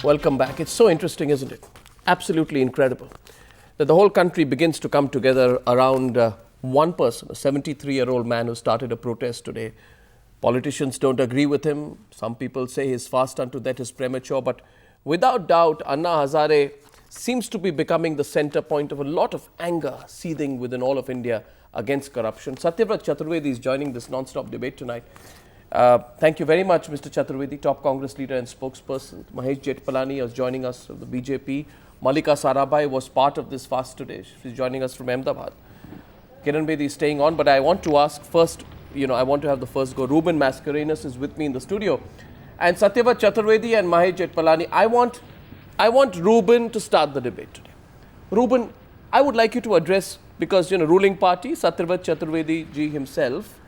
Welcome back. It's so interesting, isn't it? Absolutely incredible that the whole country begins to come together around one person, a 73-year-old man who started a protest today. Politicians don't agree with him. Some people say his fast unto death is premature. But without doubt, Anna Hazare seems to be becoming the center point of a lot of anger seething within all of India against corruption. Satyavrat Chaturvedi is joining this non-stop debate tonight. Thank you very much, Mr. Chaturvedi, top Congress leader and spokesperson. Mahesh Jetpalani is joining us of the BJP. Malika Sarabhai was part of this fast today. She's joining us from Ahmedabad. Kiran Bedi is staying on, but I want to ask first, I want to have the first go. Ruben Mascarenhas is with me in the studio. And Satyavrat Chaturvedi and Mahesh Jetpalani, I want Ruben to start the debate today. Ruben, I would like you to address, because, ruling party, Satyavrat Chaturvedi ji himself,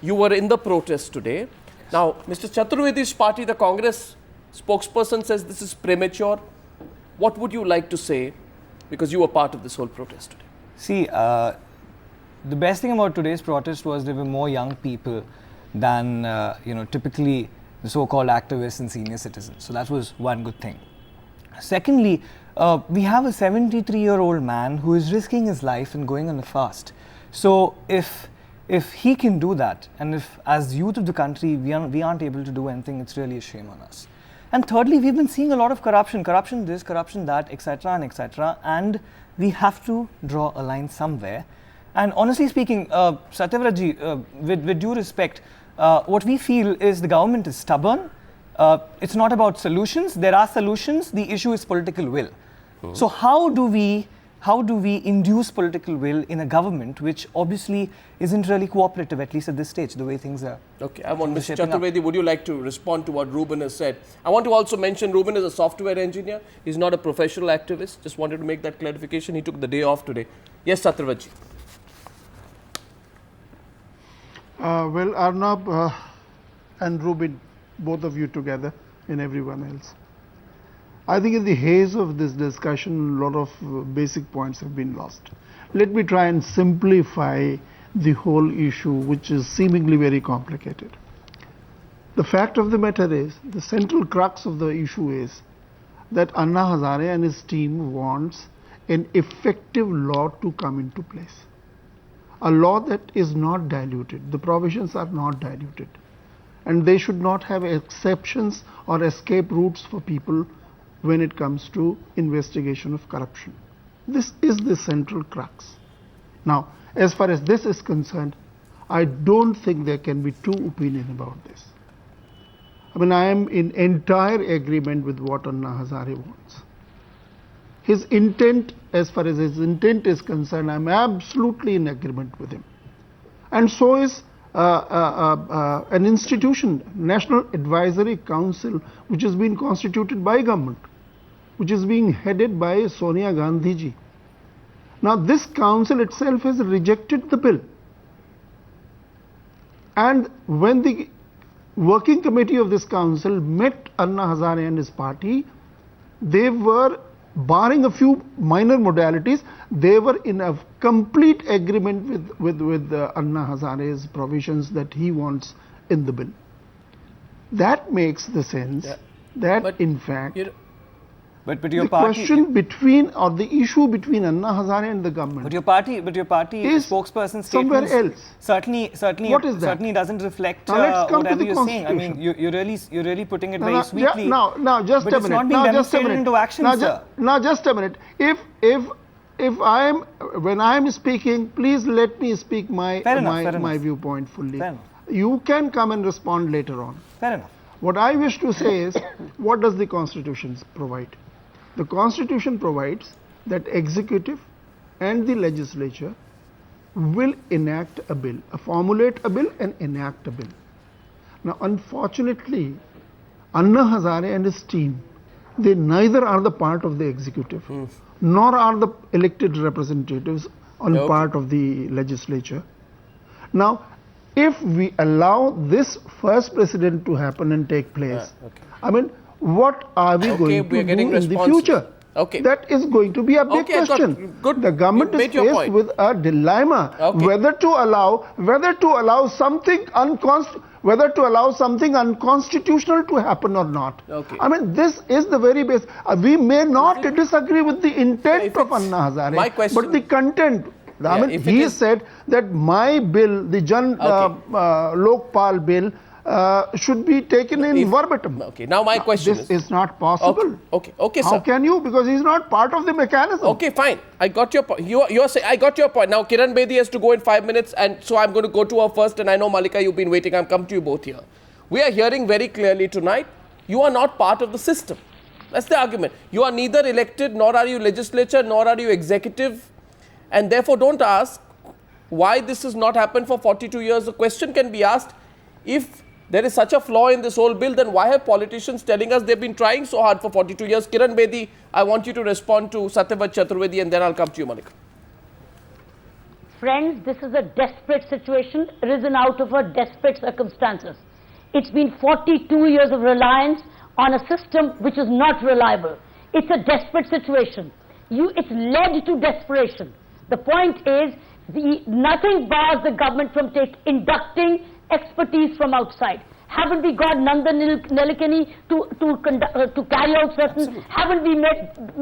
you were in the protest today. Now, Mr. Chaturvedi's party, the Congress spokesperson, says this is premature. What would you like to say, because you were part of this whole protest today? See, the best thing about today's protest was there were more young people than, typically the so-called activists and senior citizens. So that was one good thing. Secondly, we have a 73-year-old man who is risking his life and going on a fast. So if he can do that, and if as youth of the country we aren't able to do anything, it's really a shame on us. And thirdly, we've been seeing a lot of corruption this, corruption that, etc., and we have to draw a line somewhere. And honestly speaking, Satyavrat ji, with due respect, what we feel is the government is stubborn. It's not about solutions. There are solutions. The issue is political will. So how do we induce political will in a government which obviously isn't really cooperative, at least at this stage, the way things are? Okay, I want Mr. Chaturvedi, would you like to respond to what Ruben has said? I want to also mention Ruben is a software engineer. He's not a professional activist. Just wanted to make that clarification. He took the day off today. Yes, Satyavrat ji. Well, Arnab and Ruben, both of you together and everyone else, I think in the haze of this discussion, a lot of basic points have been lost. Let me try and simplify the whole issue, which is seemingly very complicated. The fact of the matter is, the central crux of the issue is that Anna Hazare and his team wants an effective law to come into place. A law that is not diluted. The provisions are not diluted. And they should not have exceptions or escape routes for people when it comes to investigation of corruption. This is the central crux. Now, as far as this is concerned, I don't think there can be two opinions about this. I mean, I am in entire agreement with what Anna Hazare wants. His intent, as far as his intent is concerned, I'm absolutely in agreement with him. And so is an institution, National Advisory Council, which has been constituted by government, which is being headed by Sonia Gandhi ji. Now, this council itself has rejected the bill. And when the working committee of this council met Anna Hazare and his party, they were, barring a few minor modalities, they were in a complete agreement with Anna Hazare's provisions that he wants in the bill. That makes the sense that in fact but your the party, question between, or the issue between Anna Hazare and the government, but your party is spokesperson somewhere else. Certainly doesn't reflect whatever you're saying. I mean, you're really putting it very sweetly. Now, just a minute. It's not being demonstrated into action, sir. Now, just a minute. When I am speaking, please let me speak my viewpoint fully. You can come and respond later on. Fair enough. What I wish to say is, what does the Constitution provide? The Constitution provides that executive and the legislature will enact a bill, formulate a bill and enact a bill. Now, unfortunately, Anna Hazare and his team, they neither are the part of the executive, nor are the elected representatives on part of the legislature. Now, if we allow this first precedent to happen and take place, I mean, what are we going to do in the future? Okay. That is going to be a big Okay, question. good. The government You is made your faced point. with a dilemma whether to allow something unconstitutional to happen or not. Okay. I mean, this is the very base. We may not disagree with the intent if of it's- Anna Hazare, my question- but the content. I mean, if it he is- said that my bill, the Lokpal bill, should be taken in verbatim. Okay, now my question This is not possible. Okay, How sir. can you? Because he's not part of the mechanism. Okay, fine. I got your point. You're saying, I got your point. Now, Kiran Bedi has to go in 5 minutes, and so I'm going to go to her first. And I know, Malika, you've been waiting. I'm come to you both here. We are hearing very clearly tonight, you are not part of the system. That's the argument. You are neither elected, nor are you legislature, nor are you executive. And therefore, don't ask why this has not happened for 42 years. The question can be asked, if there is such a flaw in this whole bill, then why have politicians telling us they've been trying so hard for 42 years? Kiran Bedi, I want you to respond to Satyavat Chaturvedi, and then I'll come to you, Malika. Friends, this is a desperate situation risen out of a desperate circumstances. It's been 42 years of reliance on a system which is not reliable. It's a desperate situation. It's led to desperation. The point is, nothing bars the government from inducting expertise from outside. Haven't we got Nandan Nilekani to carry out certain? Absolutely. Haven't we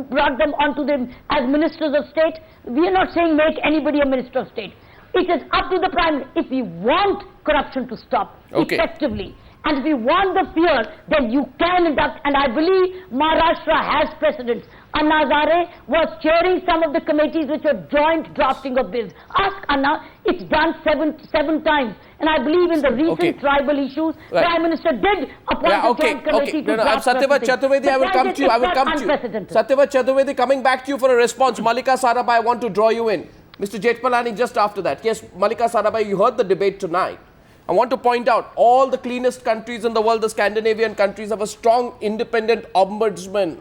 brought them onto them as ministers of state? We are not saying make anybody a minister of state. It is up to the Prime Minister. If we want corruption to stop effectively, and if we want the fear, then you can induct. And I believe Maharashtra has precedents. Anna Hazare was chairing some of the committees which were joint drafting of bills. Ask Anna, it's done seven times. And I believe in the recent tribal issues, Prime Minister did appoint a joint committee to draft Satyavat Chaturvedi, I will come to you. Satyavat Chaturvedi, coming back to you for a response. Malika Sarabhai, I want to draw you in. Mr. Jethmalani, just after that. Yes, Malika Sarabhai, you heard the debate tonight. I want to point out, all the cleanest countries in the world, the Scandinavian countries, have a strong independent ombudsman.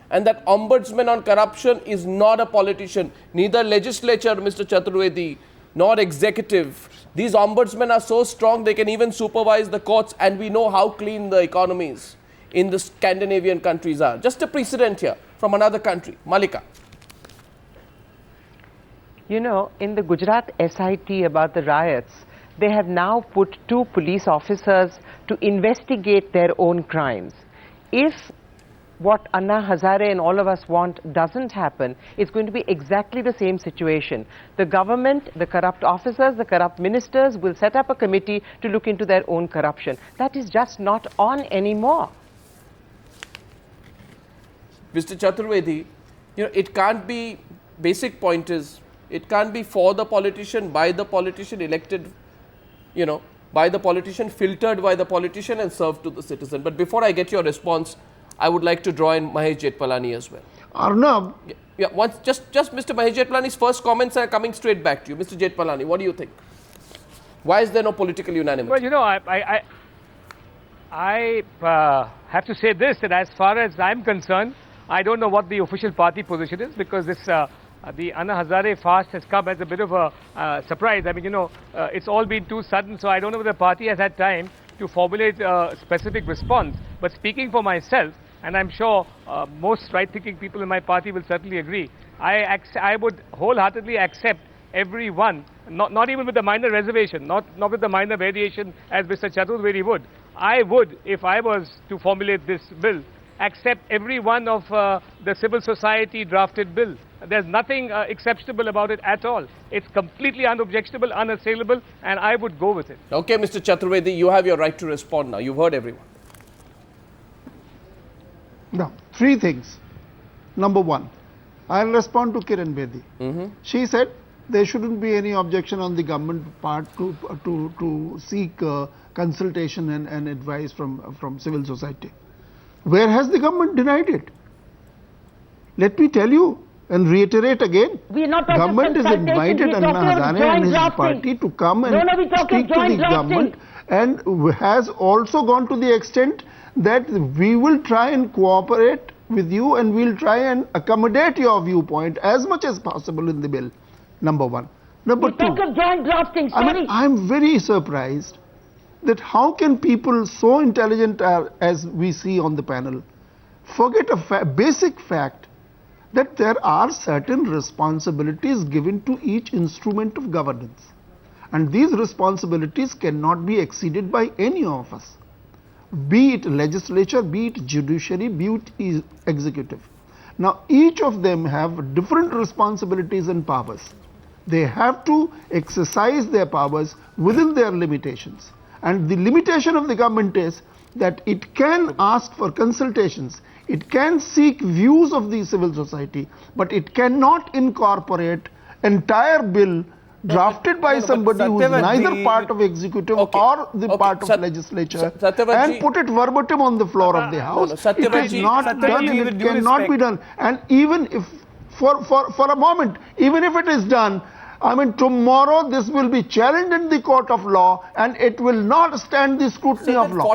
And that ombudsman on corruption is not a politician, neither legislature, Mr. Chaturvedi, nor executive. These ombudsmen are so strong, they can even supervise the courts, and we know how clean the economies in the Scandinavian countries are. Just a precedent here from another country. Malika. You know, in the Gujarat SIT about the riots, they have now put 2 police officers to investigate their own crimes. If what Anna Hazare and all of us want doesn't happen, it's going to be exactly the same situation. The government, the corrupt officers, the corrupt ministers will set up a committee to look into their own corruption. That is just not on anymore. Mr. Chaturvedi, you know, it can't be, basic point is, it can't be for the politician, by the politician, elected, you know, by the politician, filtered by the politician and served to the citizen. But before I get your response, I would like to draw in Mahesh Jethmalani as well. Arnab. Just Mr. Mahesh Jethmalani's first comments are coming straight back to you. Mr. Jethmalani, what do you think? Why is there no political unanimity? Well, you know, I have to say this, that as far as I'm concerned, I don't know what the official party position is, because this the Anna Hazare fast has come as a bit of a surprise. I mean, you know, it's all been too sudden, so I don't know whether the party has had time to formulate a specific response. But speaking for myself, and I'm sure most right-thinking people in my party will certainly agree, I would wholeheartedly accept everyone, not even with the minor reservation, not with the minor variation as Mr. Chaturvedi would. I would, if I was to formulate this bill, accept every one of the civil society drafted bill. There's nothing exceptional about it at all. It's completely unobjectionable, unassailable, and I would go with it. Okay, Mr. Chaturvedi, you have your right to respond now. You've heard everyone. Now, 3 things. Number 1, I'll respond to Kiran Bedi. She said there shouldn't be any objection on the government part to seek consultation and advice from civil society. Where has the government denied it? Let me tell you and reiterate again. We are not talking government has invited Anna Hazare and his party to come and speak to the government, and has also gone to the extent that we will try and cooperate with you and we'll try and accommodate your viewpoint as much as possible in the bill. Number 1. Number 2. Talk of joint drafting. I mean, I'm very surprised that how can people so intelligent as we see on the panel forget a basic fact that there are certain responsibilities given to each instrument of governance. And these responsibilities cannot be exceeded by any of us, be it legislature, be it judiciary, be it executive. Now, each of them have different responsibilities and powers. They have to exercise their powers within their limitations. And the limitation of the government is that it can ask for consultations, it can seek views of the civil society, but it cannot incorporate entire bill drafted by somebody who is neither part of executive or the part of legislature and put it verbatim on the floor of the house. It is not done and it cannot be done. And even if, for a moment, even if it is done, I mean, tomorrow this will be challenged in the court of law and it will not stand the scrutiny of law.